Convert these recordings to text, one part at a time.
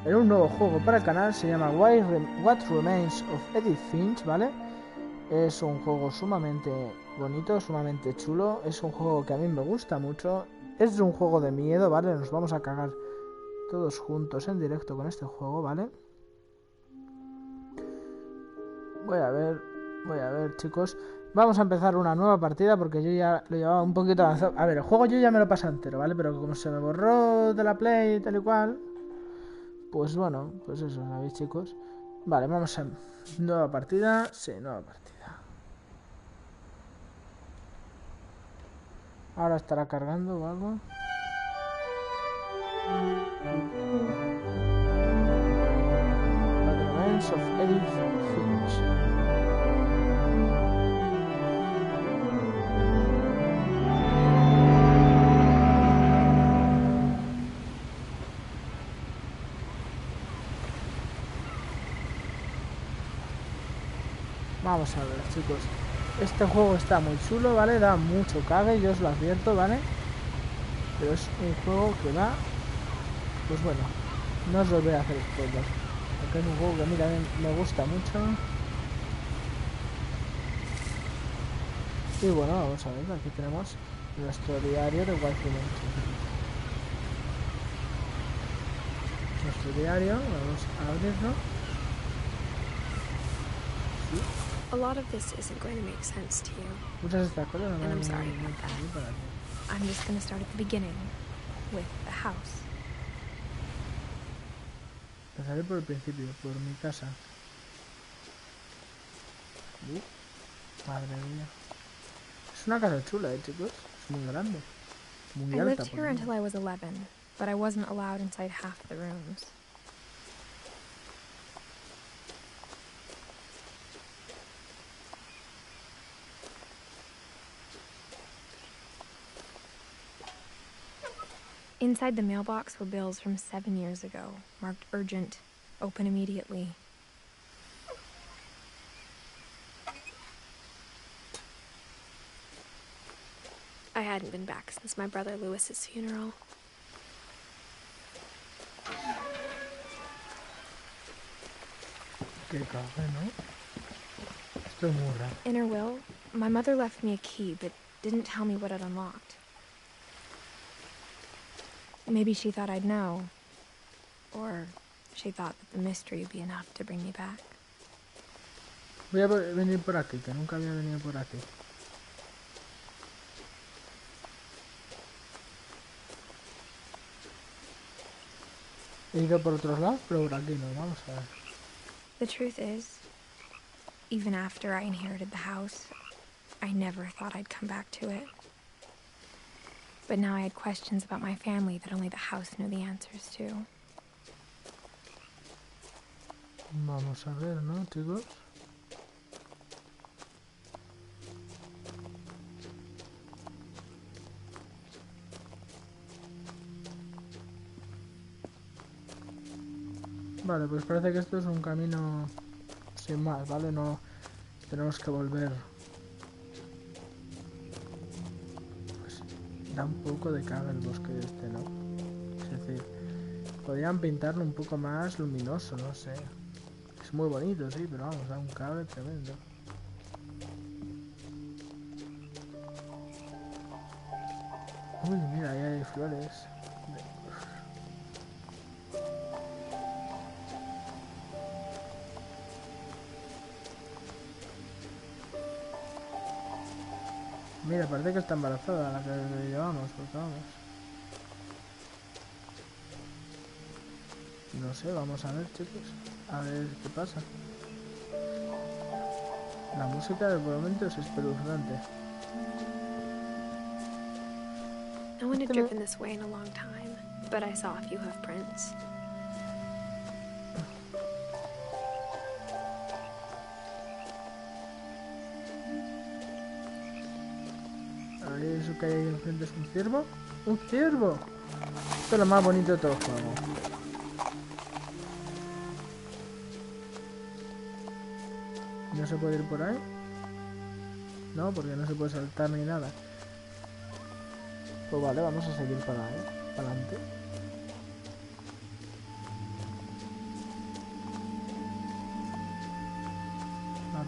en un nuevo juego para el canal. Se llama What Remains of Edith Finch, ¿vale? Es un juego sumamente bonito, sumamente chulo. Es un juego que a mí me gusta mucho. Es un juego de miedo, ¿vale? Nos vamos a cagar todos juntos en directo con este juego, ¿vale? Voy a ver, chicos. Vamos a empezar una nueva partida porque yo ya lo llevaba un poquito avanzado. A ver, el juego yo ya me lo pasé entero, ¿vale? Pero como se me borró de la Play tal y cual, pues bueno, pues eso, ¿sabéis, chicos? Vale, vamos a... Nueva partida. Sí, nueva partida. Ahora estará cargando o algo. What Remains of Edith Finch. Vamos a ver, chicos. Este juego está muy chulo, ¿vale? Da mucho cague, yo os lo advierto, ¿vale? Pero es un juego que va... Pues bueno, no os lo voy a hacer spoilers. Porque es un juego que a mí también me gusta mucho. Y bueno, vamos a ver, aquí tenemos nuestro diario de White Remains. Nuestro diario, vamos a abrirlo. Sí. A lot of this isn't going to make sense to you. Muchas de estas cosas no And I'm me sorry about that. I'm just going to start at the beginning with the house. Empezaré por el principio, por mi casa. Madre mía. Es una casa chula, chicos. Es muy grande. Muy I alta. lived here until I was 11, but I wasn't allowed inside half the rooms. Inside the mailbox were bills from 7 years ago, marked urgent, open immediately. I hadn't been back since my brother Lewis's funeral. Qué caga, ¿no? Esto es muy raro. In her will, my mother left me a key, but didn't tell me what it unlocked. Maybe she thought I'd know. Or she thought that the mystery would be enough to bring me back. Voy a venir por aquí, que nunca había venido por aquí. He ido por otros lados, pero por aquí no. Vamos a ver. The truth is, even after I inherited the house, I never thought I'd come back to it. But now I had questions about my family that only the house knew the answers to. Vamos a ver, ¿no, chicos? Vale, pues parece que esto es un camino sin más, ¿vale? No tenemos que volver. Pues da un poco de caga el bosque este, ¿no? Es decir, podrían pintarlo un poco más luminoso, no sé. Es muy bonito, sí, pero vamos, da un cabe tremendo. Uy, mira, ahí hay flores. Mira, parece que está embarazada la que llevamos, porque vamos. No sé, vamos a ver, chicos. A ver qué pasa. La música de momento es espeluznante. No one had driven this way in a long time, but I saw a few hoof prints. A ver, eso que hay ahí enfrente es un ciervo. ¡Un ciervo! Esto es lo más bonito de todo el juego. ¿No se puede ir por ahí? No, porque no se puede saltar ni nada. Pues vale, vamos a seguir para adelante.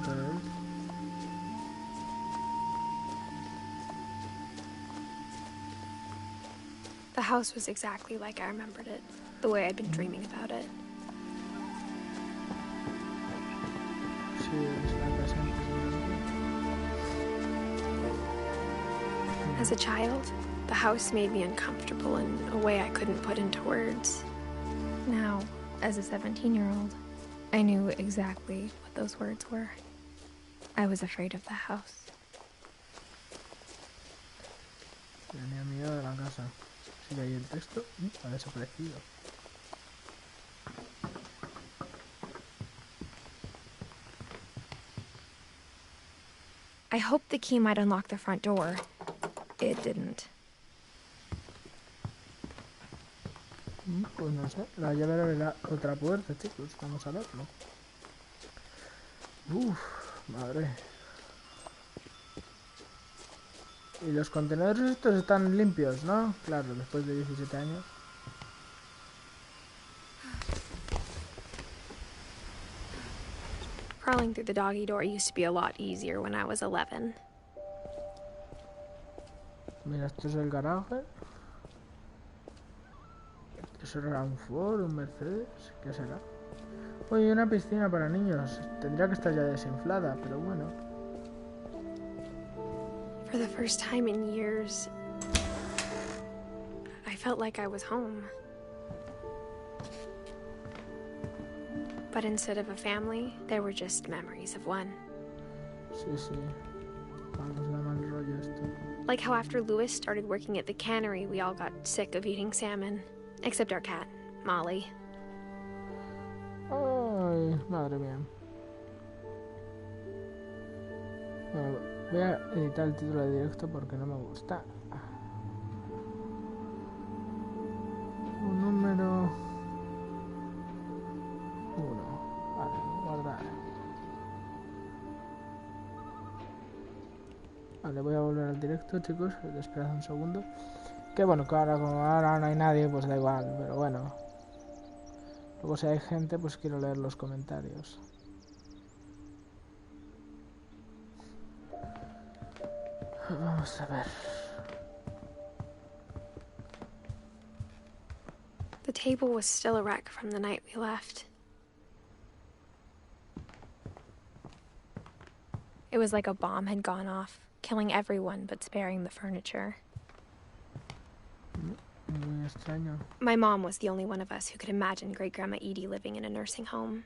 ver. The house was exactly like I remembered it, the way I'd been dreaming about it. Sí, es la casa impresionante. As a child, the house made me uncomfortable in a way I couldn't put into words. Now, as a 17-year-old, I knew exactly what those words were. I was afraid of the house. Tenía miedo de la casa. Sigue ahí el texto. Ha desaparecido. I hoped the key might unlock the front door. It didn't. Pues no sé. La llave abre la otra puerta, chicos. Vamos a verlo. Uff, madre. Y los contenedores estos están limpios, ¿no? Claro, después de 17 años. Crawling through the doggy door used to be a lot easier when I was 11. Mira, esto es el garaje. ¿Eso era un Ford, un Mercedes? ¿Qué será? Oye, una piscina para niños. Tendría que estar ya desinflada, pero bueno. For the first time in years, I felt like I was home. But instead of a family, there were just memories of one. Sí, sí. Vamos, da mal rollo esto. Like how after Louis started working at the cannery, we all got sick of eating salmon. Except our cat, Molly. Ay, madre mía. Bueno, voy a editar el título de directo porque no me gusta. Un número 1. Vale, guardar. Vale, voy a volver al directo, chicos. Esperad un segundo. Que bueno, que ahora como ahora no hay nadie, pues da igual. Pero bueno. Luego si hay gente, pues quiero leer los comentarios. Vamos a ver. The table was still a wreck from the night we left. It was like a bomb had gone off, killing everyone but sparing the furniture. Muy extraño. My mom was the only one of us who could imagine Great-Grandma Edie living in a nursing home.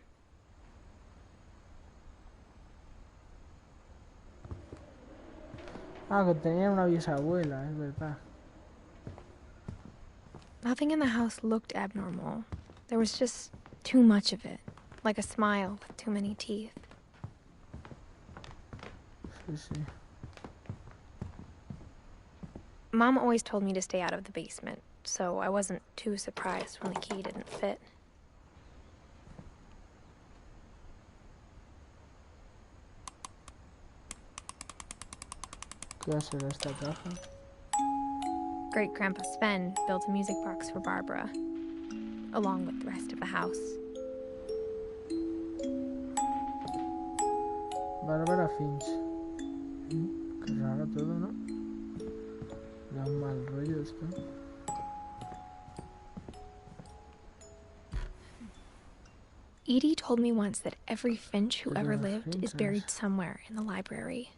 Ah, que tenía una bisabuela, es verdad. Nothing in the house looked abnormal. There was just too much of it, like a smile with too many teeth. Sí, sí. Mom always told me to stay out of the basement, so I wasn't too surprised when the key didn't fit. ¿Qué va a ser esta caja? Great-Grandpa Sven built a music box for Barbara, along with the rest of the house. Bárbara Finch. Qué raro todo, ¿no? Da un mal rollo esto. Edie told me once that every Finch who ever Las lived is Finches. buried somewhere in the library.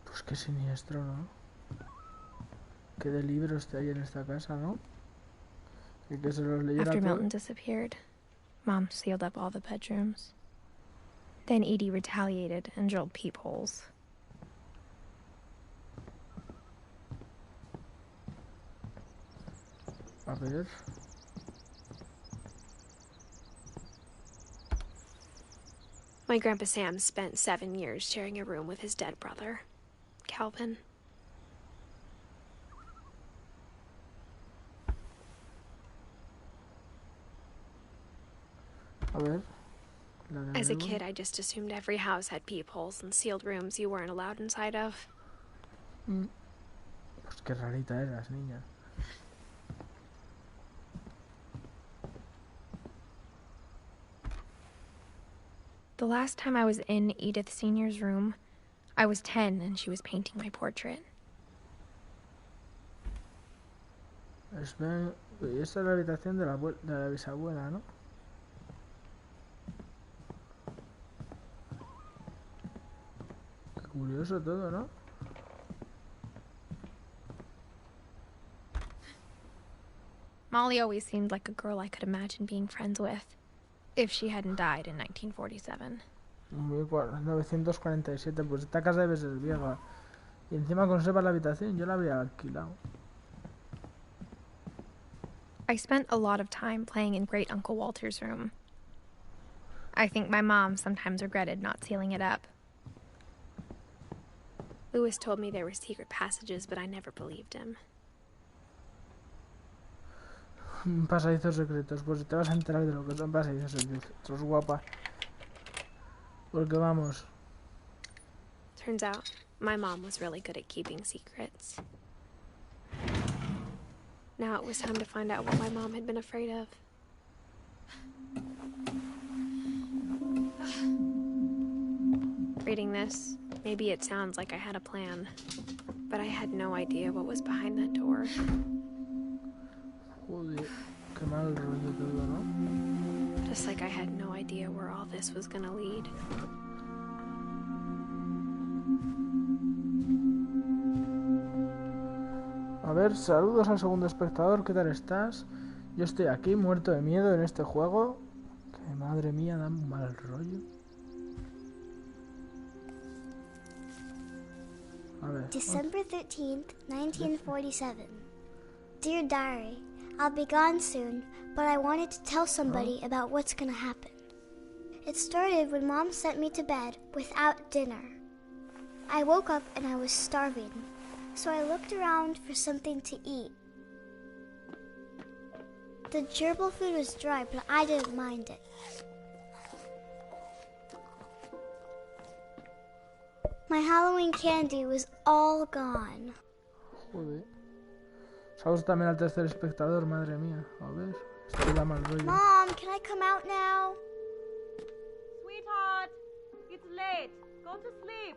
Pues qué siniestro, ¿no? Qué de libros hay en esta casa, ¿no? Y que se los leyera After todo. Milton disappeared, Mom sealed up all the bedrooms. Then Edie retaliated and drilled peepholes. A ver. My Grandpa Sam spent 7 years sharing a room with his dead brother, Calvin. A ver. As a kid, I just assumed every house had peepholes and sealed rooms you weren't allowed inside of. Pues qué rarita eras, niña. The last time I was in Edith Sr.'s room, I was 10 and she was painting my portrait. Y esta es la habitación de la bisabuela, ¿no? Qué curioso todo, ¿no? Molly always seemed like a girl I could imagine being friends with, if she hadn't died in 1947. 1947, pues esta casa debe ser vieja. Y encima conserva la habitación, yo la habría alquilado. I spent a lot of time playing in Great Uncle Walter's room. I think my mom sometimes regretted not sealing it up. Louis told me there were secret passages, but I never believed him. Pasadizos secretos, pues te vas a enterar de lo que son pasadizos secretos, guapa. Porque vamos. Turns out, my mom was really good at keeping secrets. Now it was time to find out what my mom had been afraid of. Reading this, maybe it sounds like I had a plan, but I had no idea what was behind that door. Joder, qué mal rollo todo, ¿no? Just like I had no idea where all this was gonna lead. A ver, saludos al segundo espectador, ¿qué tal estás? Yo estoy aquí muerto de miedo en este juego. Que madre mía, da un mal rollo. A ver. December 13th, 1947. Dear Diary, I'll be gone soon, but I wanted to tell somebody about what's gonna happen. It started when Mom sent me to bed without dinner. I woke up and I was starving, so I looked around for something to eat. The gerbil food was dry, but I didn't mind it. My Halloween candy was all gone. Joder. Saludos también al tercer espectador, madre mía. A ver, esto da mal rollo. Mom, can I come out now? Sweetheart, it's late. Go to sleep.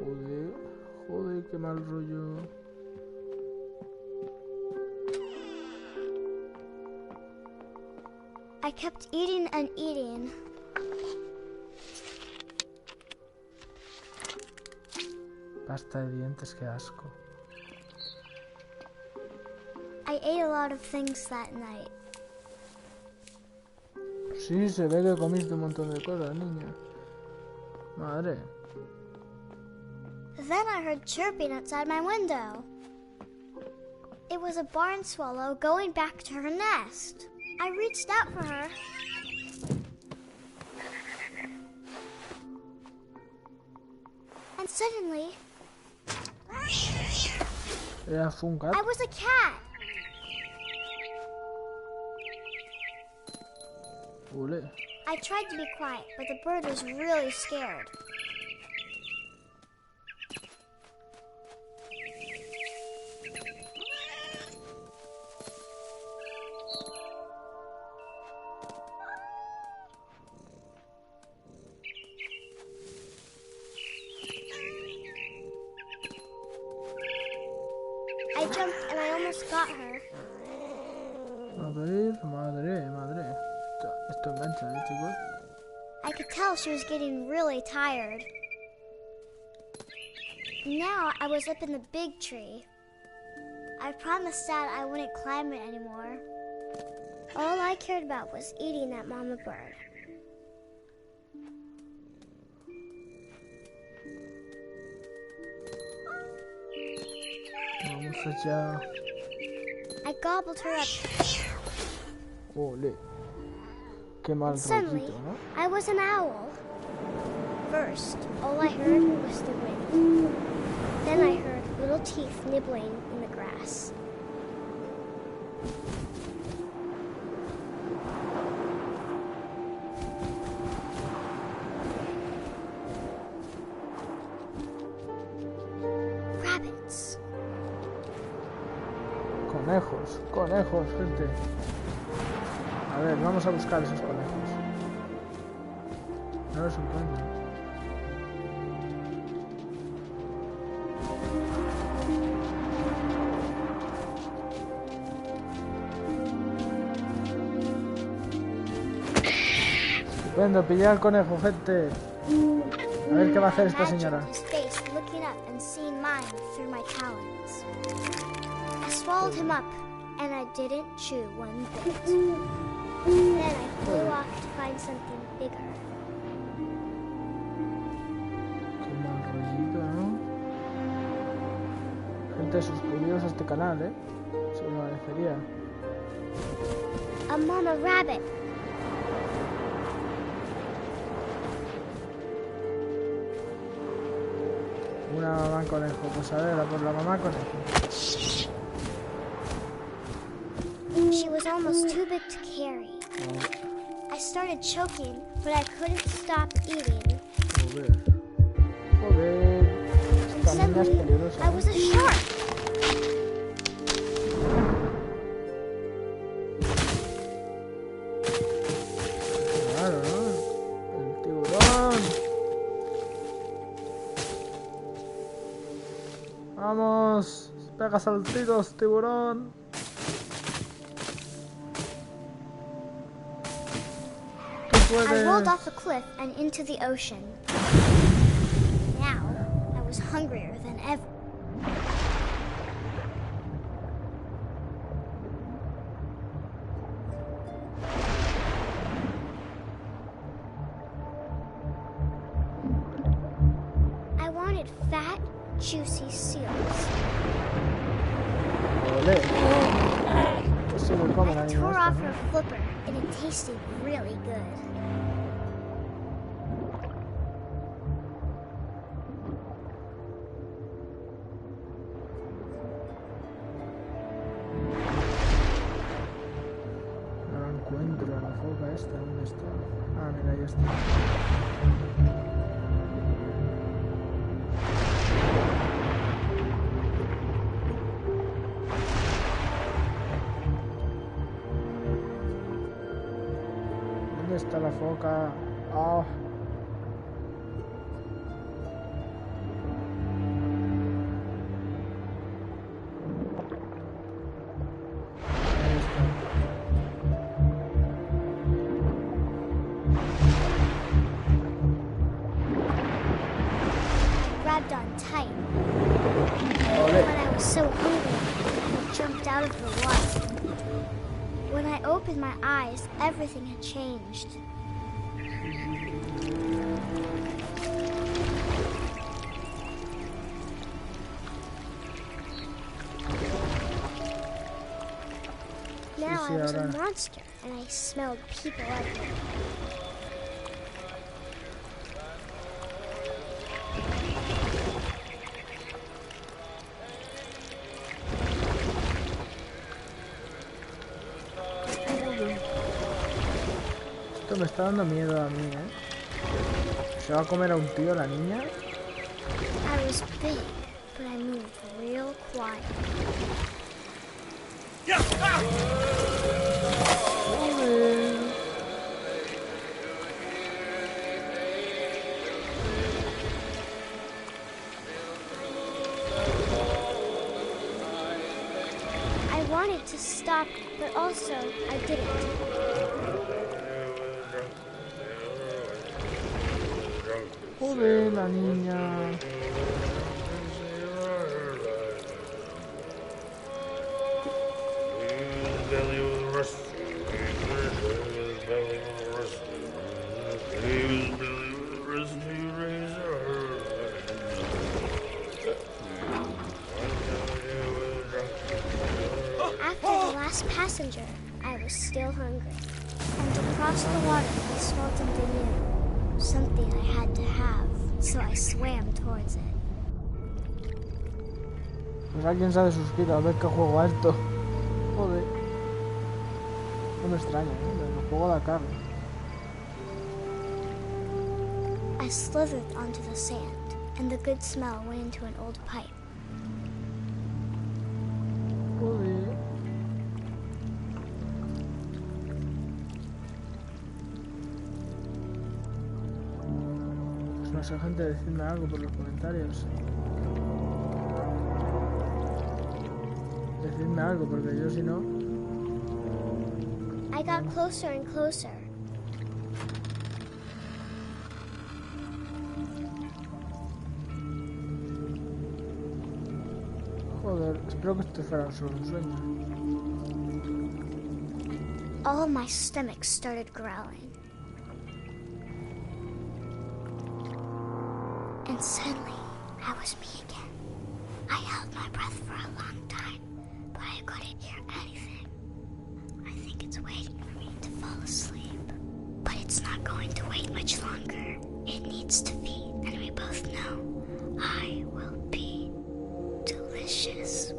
Joder, joder, qué mal rollo. I kept eating and eating. Pasta de dientes, qué asco. I ate a lot of things that night. Sí, se ve que comiste un montón de cosas, niña. Madre. Then I heard chirping outside my window. It was a barn swallow going back to her nest. I reached out for her. And suddenly, Fue un gato. I was a cat. Ole. I tried to be quiet, but the bird was really scared. I jumped and I almost got her. A ver, madre. Esto engancha, chicos. I could tell she was getting really tired. Now I was up in the big tree. I promised Dad I wouldn't climb it anymore. All I cared about was eating that mama bird. Vamos allá. I gobbled her up. Ole. Qué mal Suddenly, rollito, ¿no? I was an owl. First, all I heard was the wind. Then I heard little teeth nibbling in the grass. Rabbits. Conejos, gente. A ver, vamos a buscar esos conejos. No los encuentro. Estupendo, pillar al conejo, gente. A ver qué va a hacer esta señora. Swallowed him up, and I didn't chew one bit. Then I flew off to find something bigger. Qué mal rollito, ¿no? Gente, suscribiros a este canal, ¿eh? Se me agradecería. A mama rabbit. Una mamá conejo. Pues a ver, a por la mamá conejo. She was almost too big to carry. I started choking, but I couldn't stop eating. Joder. Joder. And Esta niña es suddenly, peligrosa. I was a shark. Claro, ¿no? El tiburón. Vamos. Pega saltitos, tiburón. I rolled off the cliff and into the ocean. Now, I was hungrier than ever. I wanted fat, juicy seals. Olé. Pues sí, me como la I niña tore esta, off ¿no? her flipper, and it tasted really good. No la encuentro, la foca esta, ¿dónde está? Ah, mira, ahí está. ¿Dónde está la foca? ¡Ah! Ahí está. Grabbed on tight. Olé. But I was so hungry, I jumped out of the water. When I opened my eyes, everything had changed. Now I was a ahora. monster, and I smelled people everywhere. Esto me está dando miedo a mí, ¿eh? ¿Se va a comer a un tío la niña? I was big, but I moved real quiet. Joder. I wanted to stop, but also I didn't. Joder, la niña. After the last passenger, I was still hungry. And across the water, I smelled something new. Something I had to have, so I swam towards it. Pues alguien se ha suscrito a ver qué juego alto. Joder. No me extraña, ¿eh? El juego da carne. I slithered onto the sand, and the good smell went into an old pipe. Joder. esa gente, decidme algo por los comentarios. Decidme algo, porque yo si no... I got closer and closer. Joder, espero que esto fuera solo un sueño. All my stomach started growling. And suddenly, I was me again. I held my breath for a long time, but I couldn't hear anything. I think it's waiting for me to fall asleep. But it's not going to wait much longer. It needs to feed, and we both know I will be delicious.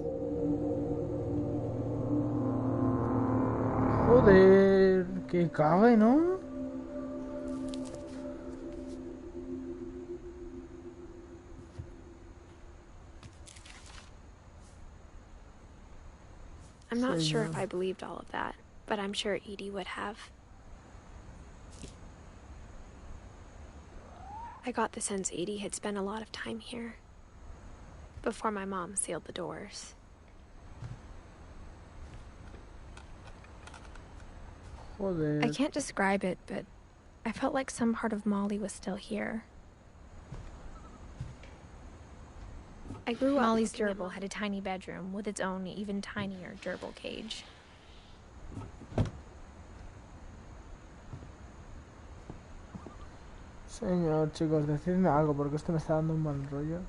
Joder, que cague, ¿no? I'm not sure if I believed all of that, but I'm sure Edie would have. I got the sense Edie had spent a lot of time here, before my mom sealed the doors. Joder. I can't describe it, but I felt like some part of Molly was still here. I grew up. Molly's gerbil had a tiny bedroom with its own even tinier gerbil cage. Señor, chicos, decidme algo, porque esto me está dando un mal rollo.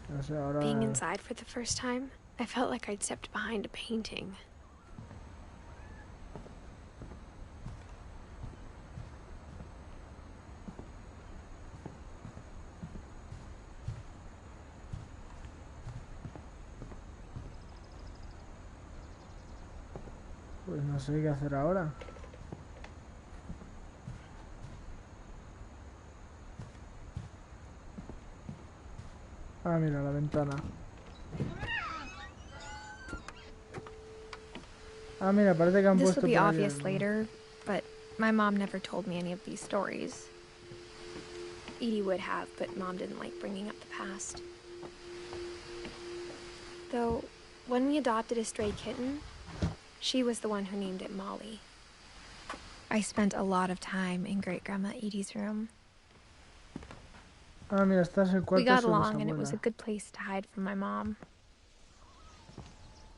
No sé, ahora... Being inside for the first time, I felt like I'd stepped behind a painting. Pues no sé qué hacer ahora. Ah, mira, la ventana. Ah, mira, parece que han This puesto will be por ahí obvious algo. later, but my mom never told me any of these stories. Edie would have, but Mom didn't like bringing up the past. Though, when we adopted a stray kitten, she was the one who named it Molly. I spent a lot of time in Great-Grandma Edie's room. Ah, mira, este es el We cuarto de got su along, and it was a bisabuela. good place to hide from my mom.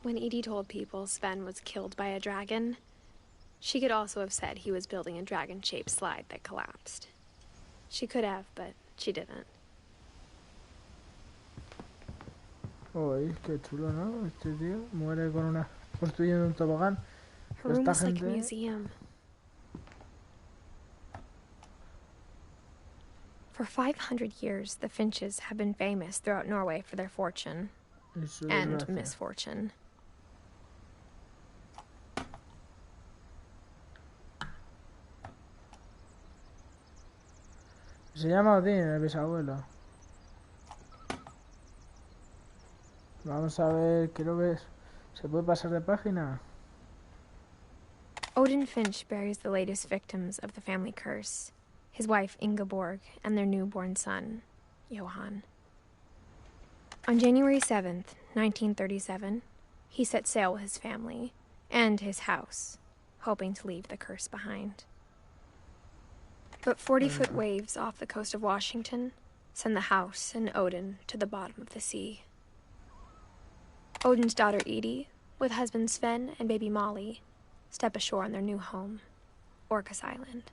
When Edie told people Sven was killed by a dragon, she could also have said he was building a dragon-shaped slide that collapsed. She could have, but she didn't. Uy, qué chulo, ¿no? Este tío muere con una... construyendo un tobogán. Her room Esta is like a gente... museum. For 500 years, the Finches have been famous throughout Norway for their fortune y su and desgracia. misfortune. Se llama Odín, el bisabuelo. Vamos a ver, quiero ver... ¿Se puede pasar de página? Odin Finch buries the latest victims of the family curse, his wife Ingeborg and their newborn son, Johan. On January 7th, 1937, he set sail with his family and his house, hoping to leave the curse behind. But 40-foot waves off the coast of Washington send the house and Odin to the bottom of the sea. Odin's daughter Edie, with husband Sven and baby Molly, step ashore on their new home, Orcas Island.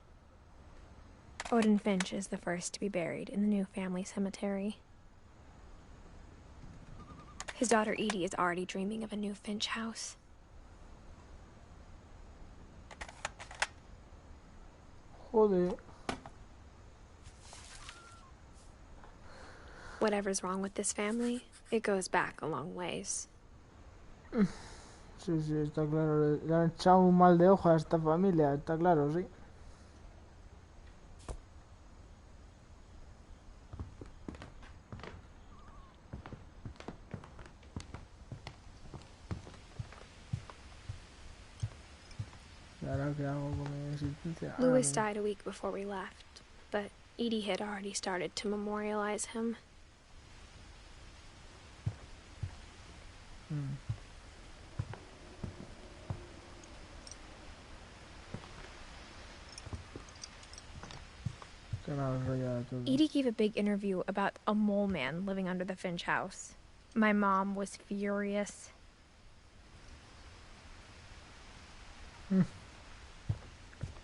Odin Finch is the first to be buried in the new family cemetery. His daughter Edie is already dreaming of a new Finch house. Joder. Whatever's wrong with this family, it goes back a long ways. Sí, sí, está claro. Le han echado un mal de ojo a esta familia, está claro, sí. Ahora que hago con mi existencia. Louis died a week before we left, but Edie had already started to memorialize him. Edie gave a big interview about a mole man living under the Finch house. My mom was furious.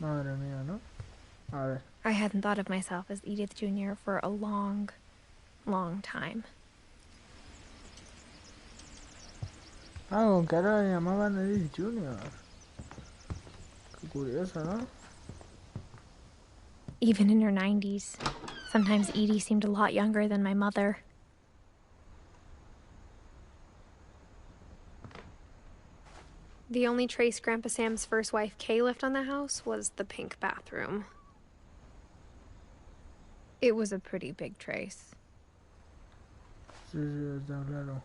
Madre mía, ¿no? A ver. I hadn't thought of myself as Edith Jr. for a long, long time. Con que ahora le llamaban Edith Jr. Qué curioso, ¿no? Even in her 90s. Sometimes Edie seemed a lot younger than my mother. The only trace Grandpa Sam's first wife, Kay, left on the house was the pink bathroom. It was a pretty big trace. Sí, sí, está claro.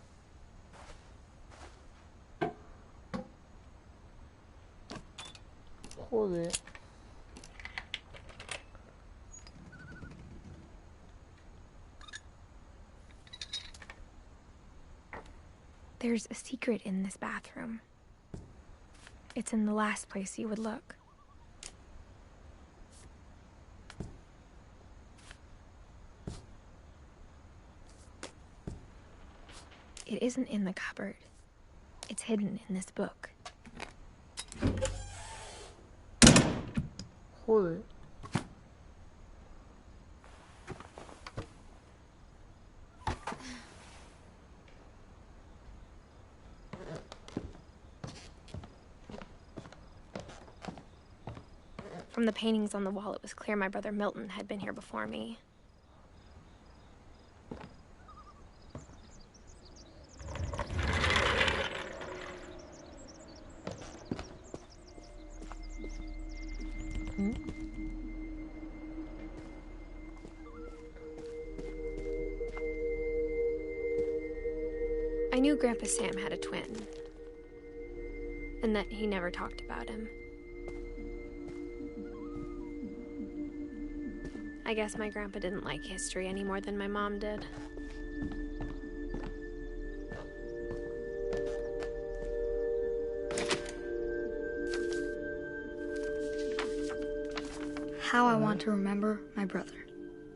Joder. There's a secret in this bathroom. It's in the last place you would look. It isn't in the cupboard. It's hidden in this book. Joder. From the paintings on the wall, it was clear my brother Milton had been here before me. I knew Grandpa Sam had a twin, and that he never talked about him. I guess my grandpa didn't like history any more than my mom did. How I Want to Remember My Brother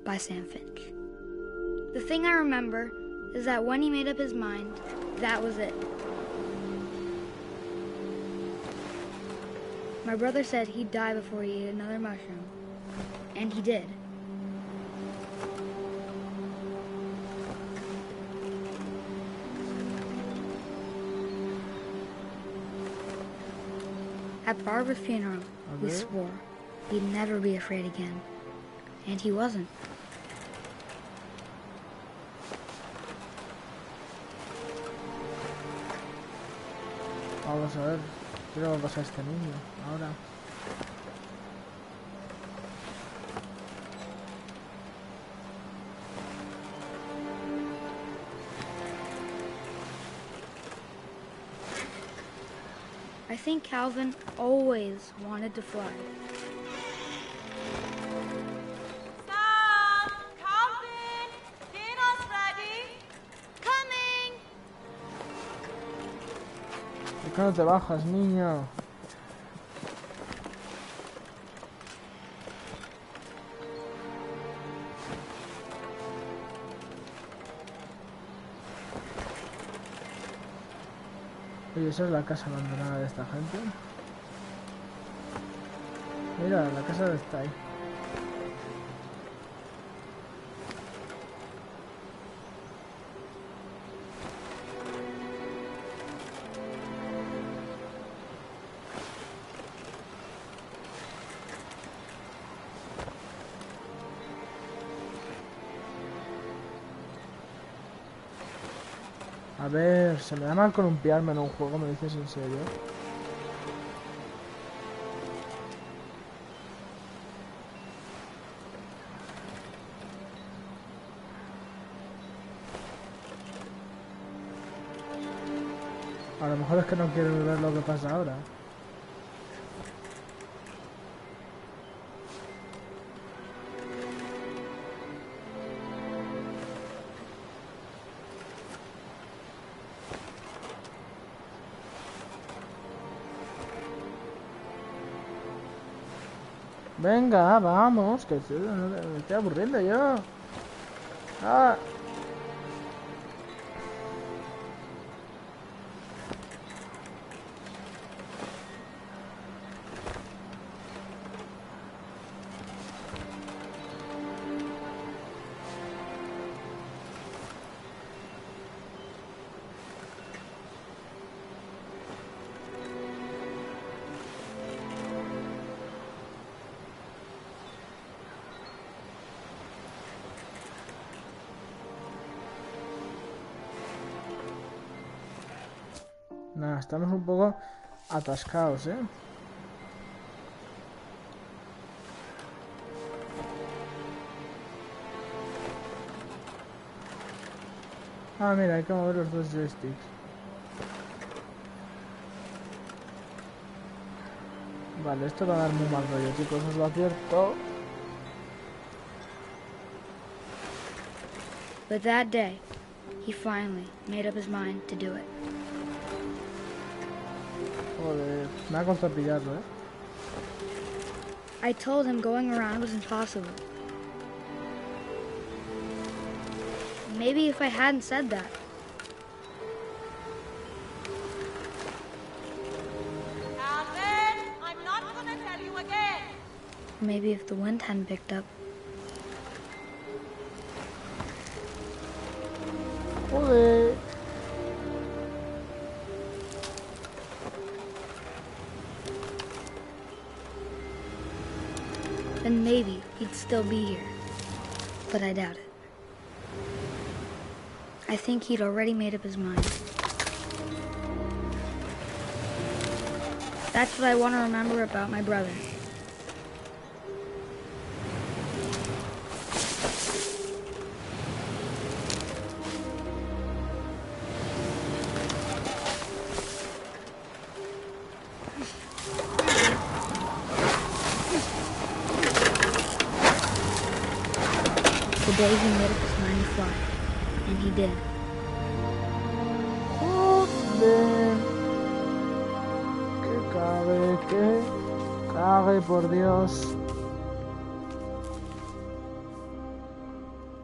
by Sam Finch. The thing I remember is that when he made up his mind, that was it. My brother said he'd die before he ate another mushroom, and he did. At Barbara's funeral, he swore he'd never be afraid again, and he wasn't. Vamos a ver qué le va a pasar a este niño ahora. I think Calvin always wanted to fly. Sam! Calvin! Dinner's ready! Coming! ¿Por qué no te bajas, niño? Oye, esa es la casa abandonada de esta gente. Mira, la casa está ahí. A ver, se me da mal columpiarme en un juego, ¿me dices en serio? A lo mejor es que no quiero ver lo que pasa ahora. Venga, vamos, que me estoy aburriendo yo. Ah. Nada, estamos un poco atascados, ¿eh? Ah, mira, hay que mover los dos joysticks. Vale, esto va a dar muy mal rollo, chicos, os lo advierto. But that day, he finally made up his mind to do it. Joder, me ha costado pillarlo, ¿eh? I told him going around was impossible. Maybe if I hadn't said that. Calvin, I'm not gonna tell you again. Maybe if the wind hadn't picked up. Joder. Then maybe he'd still be here. But I doubt it. I think he'd already made up his mind. That's what I want to remember about my brother. The day he made up his mind to fly. And he did. Joder. Que cague, por Dios.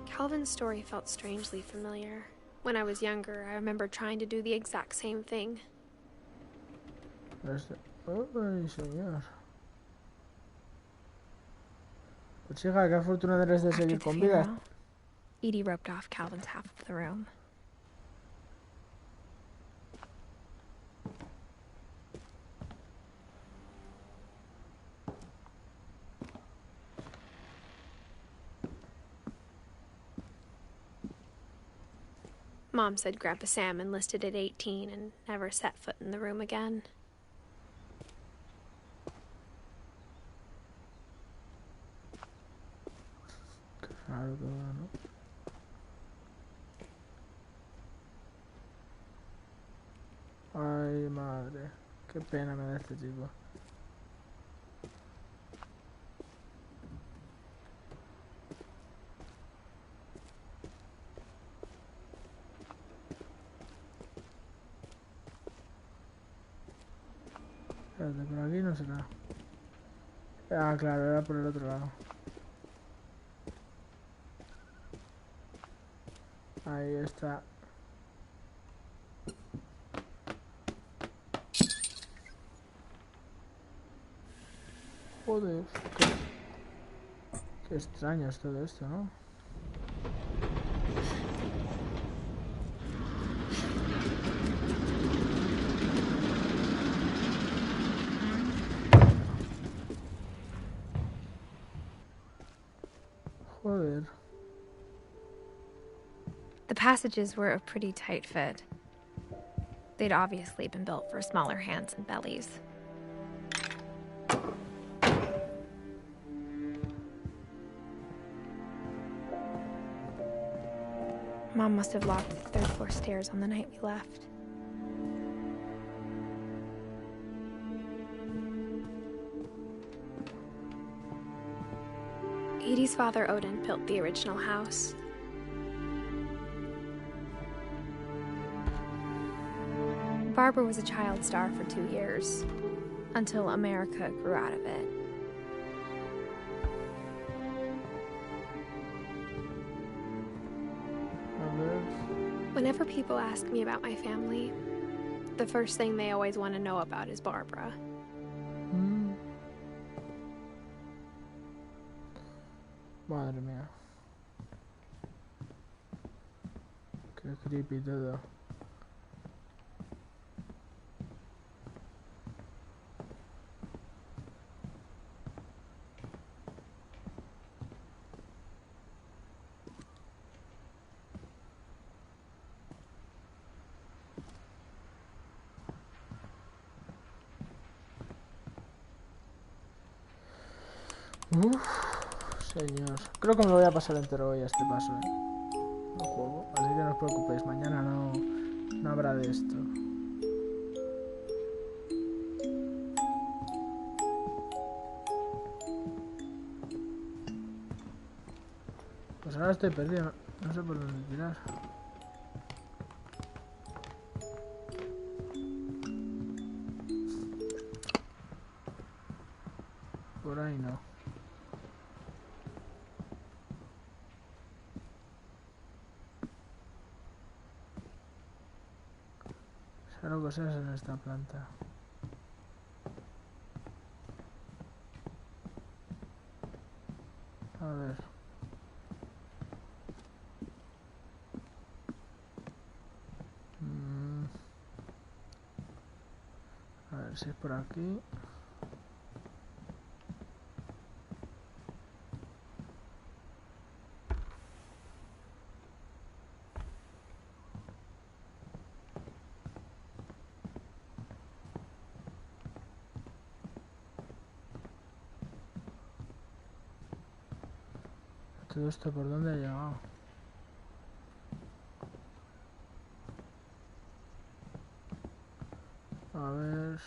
Calvin's story felt strangely familiar. When I was younger, I remember trying to do the exact same thing. Ay, señor. Pues chica, qué afortunada eres de After seguir the con vida. funeral, Edie roped off Calvin's half of the room. Mom said Grandpa Sam enlisted at 18 and never set foot in the room again. Claro que bueno. Ay, madre. Qué pena me da este chico. Espérate, por aquí no será. Ah, claro, era por el otro lado. Ahí está. Joder, qué extraño es todo esto, ¿no? Joder. The passages were a pretty tight fit. They'd obviously been built for smaller hands and bellies. Mom must have locked the third floor stairs on the night we left. Edie's father, Odin, built the original house. Barbara was a child star for 2 years, until America grew out of it. Whenever people ask me about my family, the first thing they always want to know about is Barbara. Madre mía. Qué creepy todo. Señor. Creo que me lo voy a pasar entero hoy a este paso, no juego. Así que no os preocupéis, mañana no habrá de esto. Pues ahora estoy perdido, no sé por dónde tirar. Por ahí no. Solo cosas en esta planta. A ver. A ver si es por aquí. ¿Todo esto por dónde ha llegado? A ver...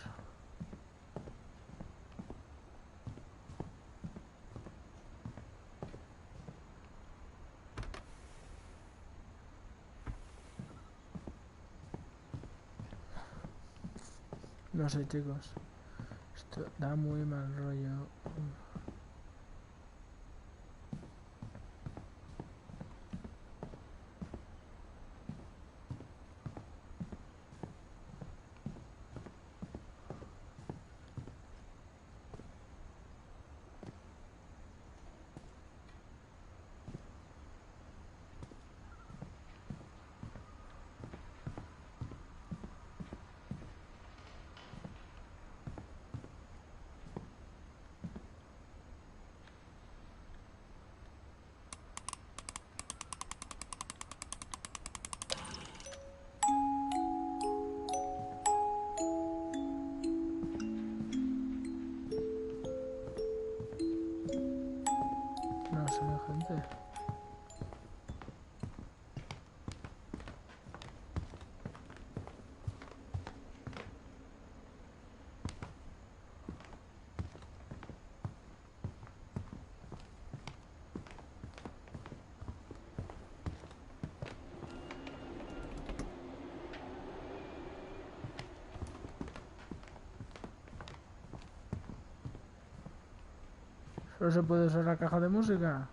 No sé, chicos. Esto da muy mal rollo. No sé, gente. ¿Solo se puede usar la caja de música?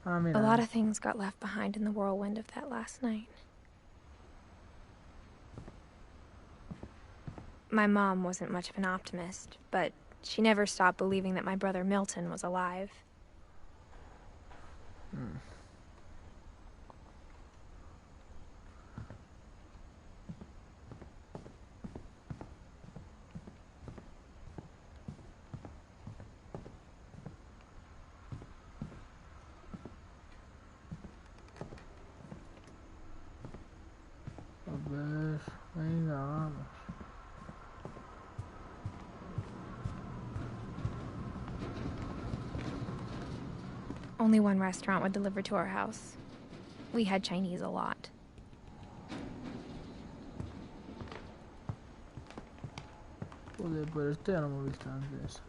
Ah, mira. A lot of things got left behind in the whirlwind of that last night. My mom wasn't much of an optimist, but she never stopped believing that my brother Milton was alive. A ver, venga, vamos. Only one restaurant would deliver to our house. We had Chinese a lot. Joder, pero esto ya lo hemos visto antes.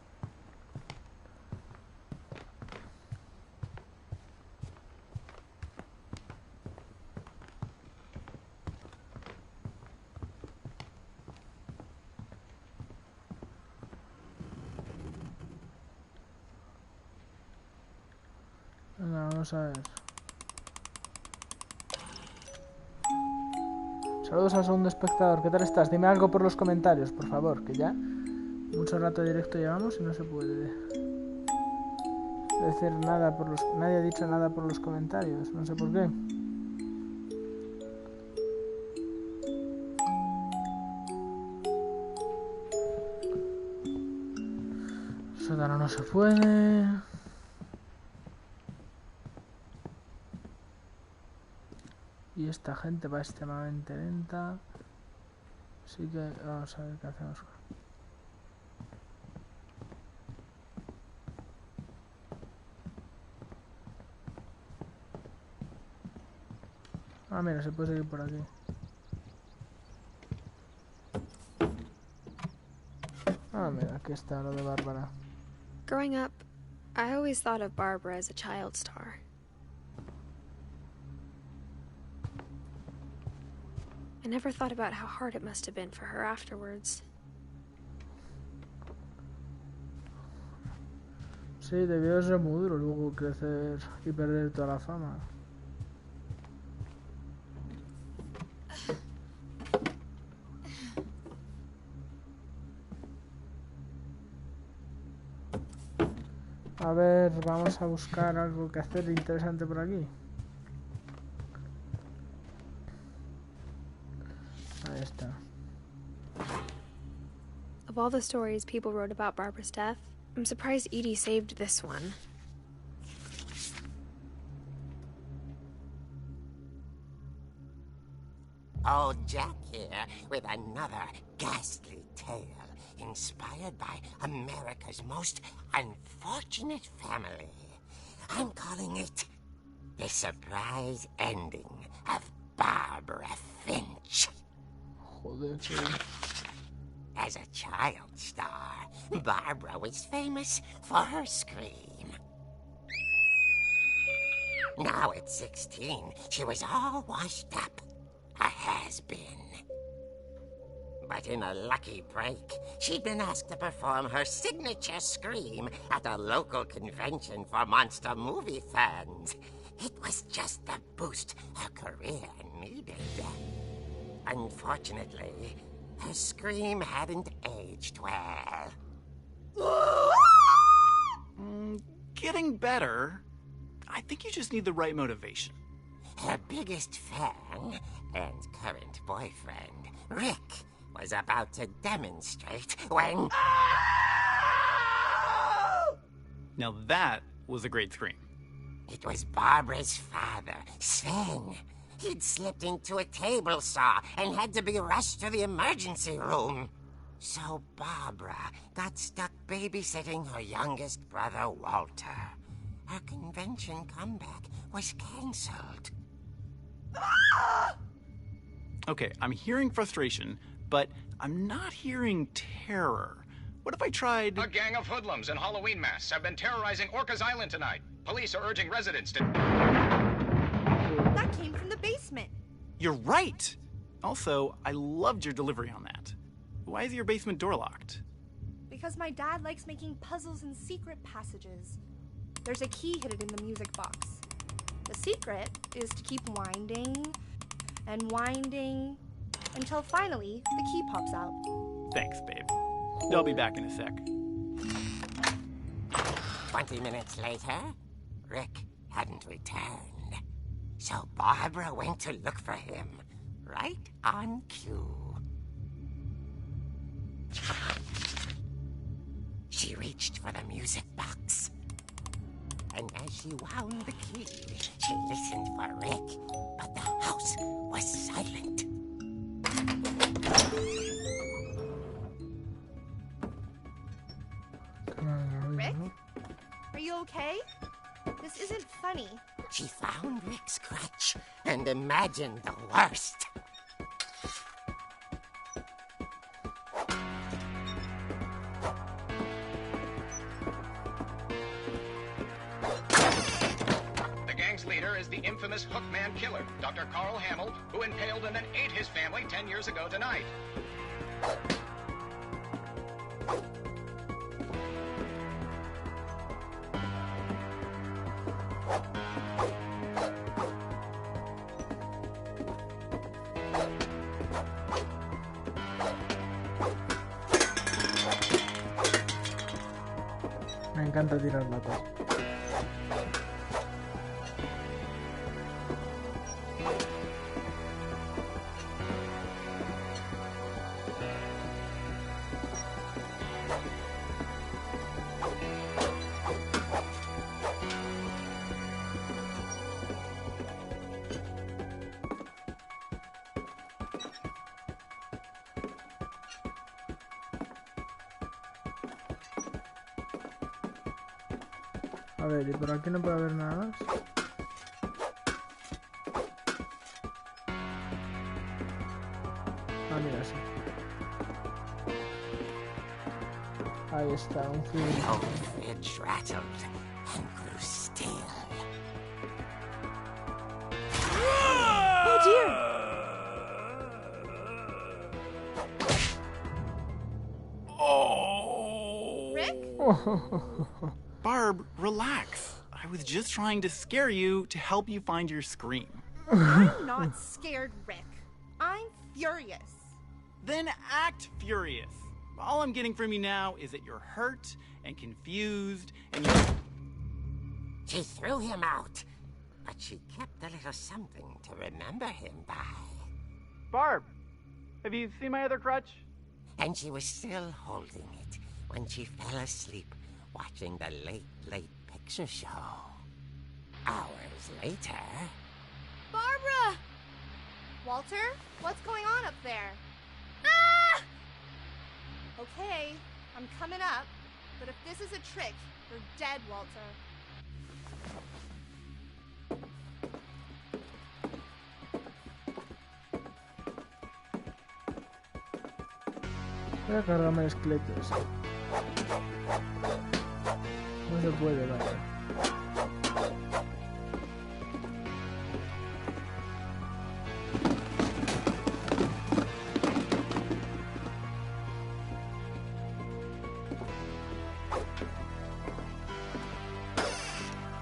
Venga, vamos a ver. Saludos al segundo espectador. ¿Qué tal estás? Dime algo por los comentarios, por favor, que ya mucho rato directo llevamos y no se puede decir nada por los... Nadie ha dicho nada por los comentarios, no sé por qué. Sótano no se puede. Y esta gente va extremadamente lenta. Así que vamos a ver qué hacemos. Ah, mira, se puede seguir por aquí. Ah, mira, aquí está lo de Bárbara. Growing up, I always thought of Barbara as a child star. I never thought about how hard it must have been for her afterwards. Sí, debió de ser muy duro luego crecer y perder toda la fama. A ver, vamos a buscar algo que hacer interesante por aquí. Ahí está. Of all the stories people wrote about Barbara's death, I'm surprised Edie saved this one. Old Jack here with another ghastly tale inspired by America's most unfortunate family. I'm calling it The Surprise Ending of Barbara Finch. Joder, tío. As a child star, Barbara was famous for her scream. Now at 16, she was all washed up. A has-been. But in a lucky break, she'd been asked to perform her signature scream at a local convention for monster movie fans. It was just the boost her career needed. Unfortunately, her scream hadn't aged well. Getting better. I think you just need the right motivation. Her biggest fan and current boyfriend, Rick, was about to demonstrate when... Now that was a great scream. It was Barbara's father, Sven. He'd slipped into a table saw and had to be rushed to the emergency room. So Barbara got stuck babysitting her youngest brother, Walter. Her convention comeback was cancelled. Okay, I'm hearing frustration, but I'm not hearing terror. What if I tried... A gang of hoodlums in Halloween masks have been terrorizing Orcas Island tonight. Police are urging residents to... That came from the basement. You're right! Also, I loved your delivery on that. Why is your basement door locked? Because my dad likes making puzzles and secret passages. There's a key hidden in the music box. The secret is to keep winding and winding until finally the key pops out. Thanks, babe. I'll be back in a sec. 20 minutes later, Rick hadn't returned. So Barbara went to look for him, right on cue. She reached for the music box. And as she wound the key, she listened for Rick, but the house was silent. Rick? Are you okay? This isn't funny. She found Rick's crutch and imagined the worst. The gang's leader is the infamous Hookman killer, Dr. Carl Hamill, who impaled and then ate his family 10 years ago tonight. encanta tirar latas. A ver, y por aquí no puede haber nada más. Ah, mira, sí. Ahí está, un fil. The old fridge rattled and grew still. Oh dear! Oh! Rick? Barb, relax. I was just trying to scare you to help you find your scream. I'm not scared, Rick. I'm furious. Then act furious. All I'm getting from you now is that you're hurt and confused and you... She threw him out, but she kept a little something to remember him by. Barb, have you seen my other crutch? And she was still holding it when she fell asleep watching the late picture show. Hours later... Barbara! Walter, what's going on up there? Ah! Okay, I'm coming up, but if this is a trick, you're dead, Walter. Voy a cargarme el esqueleto ese. No se puede, vaya.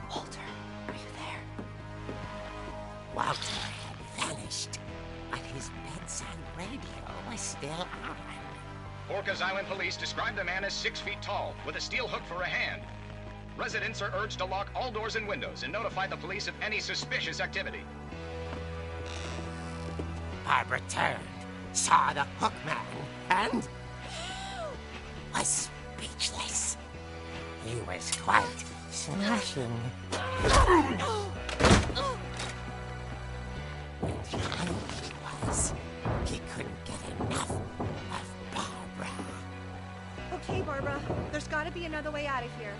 Walter, are you there? Walter had vanished, but his bedside radio was still on. Orcas Island police described the man as 6 feet tall, with a steel hook for a hand. Residents are urged to lock all doors and windows and notify the police of any suspicious activity. Barbara turned, saw the hook man, and was speechless. He was quite smashing. And how he was. He couldn't get enough of Barbara. Okay, Barbara, there's gotta be another way out of here.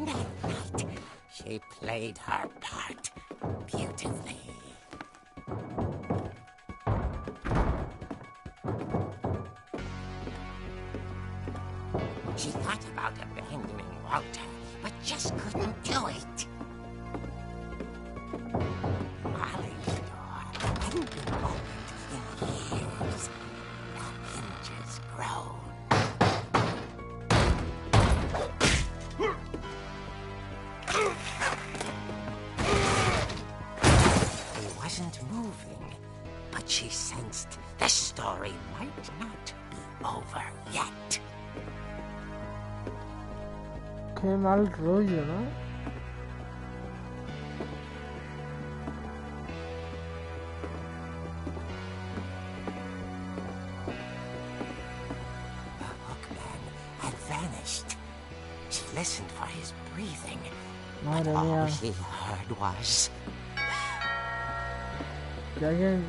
That night, she played her part beautifully. She thought about abandoning Walter, but just couldn't do it. Molly's door hadn't been opened in years. The hinges groaned. He wasn't moving, but she sensed the story might not be over yet. Qué mal rollo, ¿no? The hookman had vanished. She listened for his breathing, but Madre all mía. she heard was... Que alguien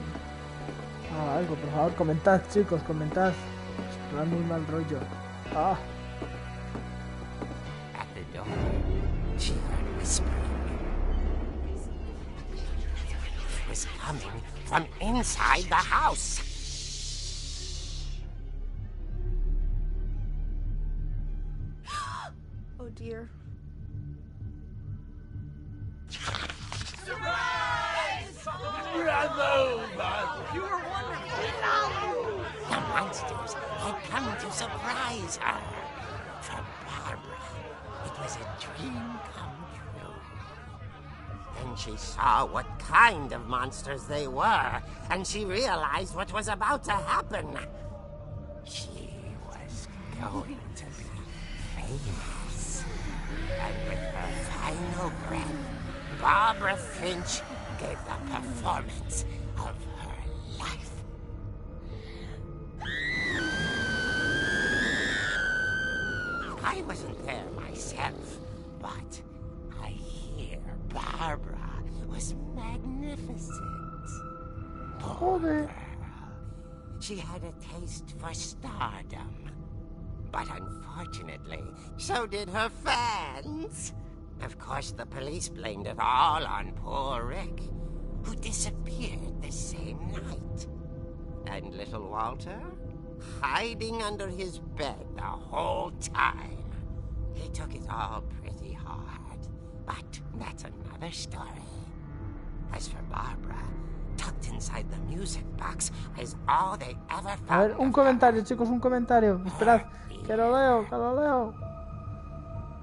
haga algo, por favor, comentad, chicos, comentad. Esto da muy mal rollo. Ah, At the door, she heard whispering. It was coming from inside the house. Oh dear. The monsters had come to surprise her. For Barbara, it was a dream come true. Then she saw what kind of monsters they were, and she realized what was about to happen. She was going to be famous. And with her final breath, Barbara Finch gave the performance of her life. I wasn't there myself, but I hear Barbara was magnificent. Poor girl. She had a taste for stardom. But unfortunately, so did her fans. Of course, the police blamed it all on poor Rick, who disappeared the same night. And little Walter? Hiding under his bed the whole time. He took it all pretty hard, but that's another story. As for Barbara, tucked inside the music box is all they ever found. A ver, un comentario, chicos, un comentario. Esperad, que lo leo, que lo leo.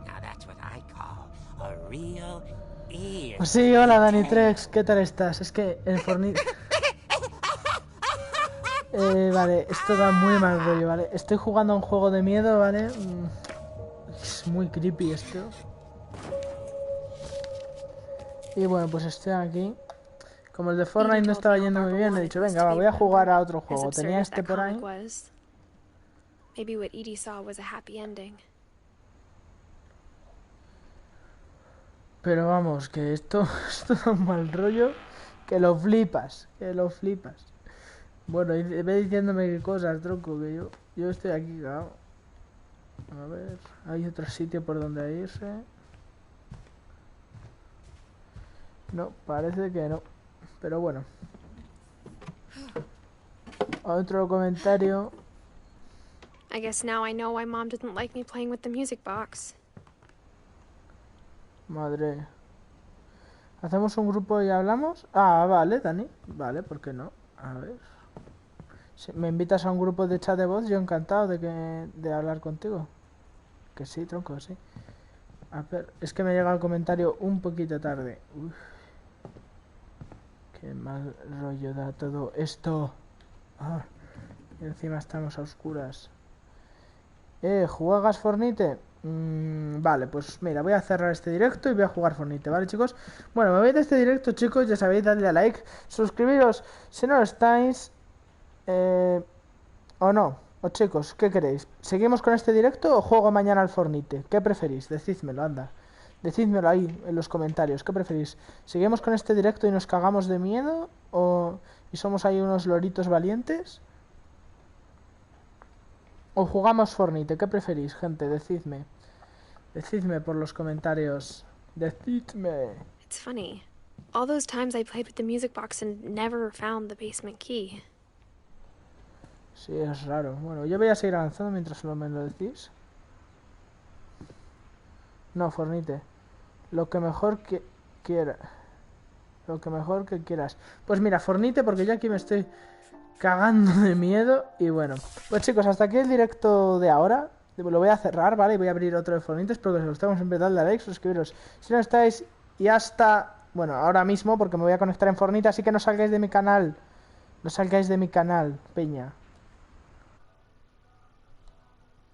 Now that's what I call a real ear. Pues sí, hola Dani Trex, ¿qué tal estás? Es que el Fortnite... vale, esto da muy mal rollo, ¿vale? Estoy jugando a un juego de miedo, ¿vale? Es muy creepy esto. Y bueno, pues estoy aquí. Como el de Fortnite no estaba yendo muy bien, he dicho, venga, va, voy a jugar a otro juego. Tenía este por ahí. Maybe what Edie saw was a happy ending. Pero vamos, que esto da un mal rollo. Que lo flipas, que lo flipas. Bueno, y ve diciéndome qué cosas, tronco, que yo estoy aquí, claro. A ver, hay otro sitio por donde irse. No, parece que no. Pero bueno. Otro comentario. I guess now I know why Mom didn't like me playing with the music box. Madre. ¿Hacemos un grupo y hablamos? Ah, vale, Dani. Vale, ¿por qué no? A ver. Si me invitas a un grupo de chat de voz, yo encantado de hablar contigo. Que sí, tronco, sí. A ver, es que me llega el comentario un poquito tarde. Uf. Qué mal rollo da todo esto. Ah, y encima estamos a oscuras. ¿Juegas Fortnite? Vale, pues mira, voy a cerrar este directo y voy a jugar Fortnite, ¿vale, chicos? Bueno, me voy de este directo, chicos, ya sabéis, dadle a like, suscribiros si no lo estáis, o no, o chicos, ¿qué queréis? ¿Seguimos con este directo o juego mañana al Fortnite? ¿Qué preferís? Decídmelo, anda. Decídmelo ahí en los comentarios, ¿qué preferís? ¿Seguimos con este directo y nos cagamos de miedo? ¿Y somos ahí unos loritos valientes? ¿O jugamos Fortnite? ¿Qué preferís, gente? Decidme. Decidme por los comentarios. Decidme. It's funny. All those times I played with the music box and never found the basement key. Sí, es raro. Bueno, yo voy a seguir avanzando mientras me lo decís. No, Fortnite. Lo que mejor que quieras. Lo que mejor que quieras. Pues mira, Fortnite, porque yo aquí me estoy cagando de miedo. Y bueno, pues chicos, hasta aquí el directo de ahora. Lo voy a cerrar, ¿vale? Y voy a abrir otro de Fortnite. Espero que os gustemos. Empezad a like, suscribiros si no estáis. Y hasta, bueno, ahora mismo, porque me voy a conectar en Fortnite. Así que no salgáis de mi canal. No salgáis de mi canal, peña.